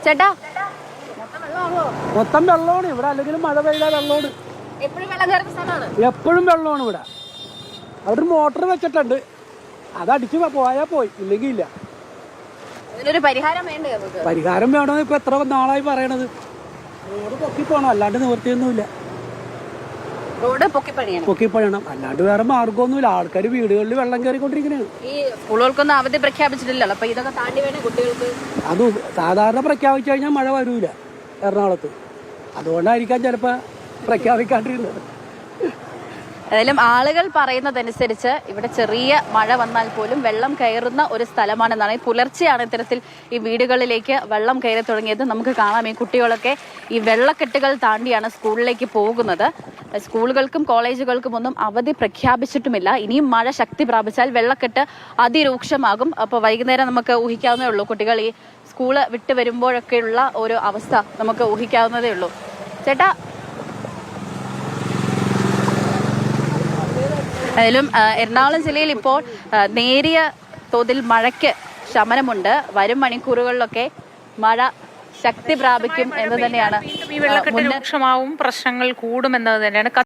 ചേട്ടാ മൊത്തം വെള്ളമാണ് ഇവിടെ, അല്ലെങ്കിൽ മഴ പെയ്താൽ വെള്ളമാണ്, എപ്പോഴും വെള്ളമാണ് ഇവിടെ. അവിടെ ഒരു മോട്ടർ വെച്ചിട്ടുണ്ട്, അതടിച്ച് പോയാൽ പോയി, ഇല്ലെങ്കിൽ ഇല്ല. പരിഹാരം വേണമെന്ന് ഇപ്പൊ എത്ര നാളായി പറയണത്. റോഡ് പൊക്കിപ്പോണം, അല്ലാണ്ട് നിവൃത്തിയൊന്നുമില്ല. റോഡ് പൊക്കിപ്പണിയണം, അല്ലാണ്ട് വേറെ മാർഗമൊന്നുമില്ല. ആൾക്കാർ വീടുകളിൽ വെള്ളം കയറിക്കൊണ്ടിരിക്കുകയാണ്. ഈ സ്കൂളുകൾക്കൊന്നും അവധി പ്രഖ്യാപിച്ചിട്ടില്ലല്ലോ, അപ്പൊ ഇതൊക്കെ താണ്ടി വേണേ കുട്ടികൾക്ക്. അത് സാധാരണ പ്രഖ്യാപിച്ചു കഴിഞ്ഞാൽ മഴ വരൂല എറണാകുളത്ത്, അതുകൊണ്ടായിരിക്കാം ചിലപ്പോ പ്രഖ്യാപിക്കാണ്ടിരുന്നത്. ഏതായാലും ആളുകൾ പറയുന്നതനുസരിച്ച് ഇവിടെ ചെറിയ മഴ വന്നാൽ പോലും വെള്ളം കയറുന്ന ഒരു സ്ഥലമാണെന്നാണ്. പുലർച്ചെയാണ് ഇത്തരത്തിൽ ഈ വീടുകളിലേക്ക് വെള്ളം കയറി തുടങ്ങിയത്. നമുക്ക് കാണാം, ഈ കുട്ടികളൊക്കെ ഈ വെള്ളക്കെട്ടുകൾ താണ്ടിയാണ് സ്കൂളിലേക്ക് പോകുന്നത്. സ്കൂളുകൾക്കും കോളേജുകൾക്കും ഒന്നും അവധി പ്രഖ്യാപിച്ചിട്ടുമില്ല. ഇനിയും മഴ ശക്തി പ്രാപിച്ചാൽ വെള്ളക്കെട്ട് അതിരൂക്ഷമാകും. അപ്പോൾ വൈകുന്നേരം നമുക്ക് ഊഹിക്കാവുന്നേ ഉള്ളൂ. കുട്ടികൾ ഈ സ്കൂള് വിട്ട് വരുമ്പോഴൊക്കെയുള്ള ഒരു അവസ്ഥ നമുക്ക് ഊഹിക്കാവുന്നതേ ഉള്ളൂ. ചേട്ടാ, ഏതായാലും എറണാകുളം ജില്ലയിൽ ഇപ്പോൾ നേരിയ തോതിൽ മഴയ്ക്ക് ശമനമുണ്ട്. വരും മണിക്കൂറുകളിലൊക്കെ മഴ ശക്തി പ്രാപിക്കും എന്ന് തന്നെയാണ്. ഈ വെള്ളക്കെട്ട് രൂക്ഷമാവും, പ്രശ്നങ്ങൾ കൂടുമെന്നത് തന്നെയാണ്.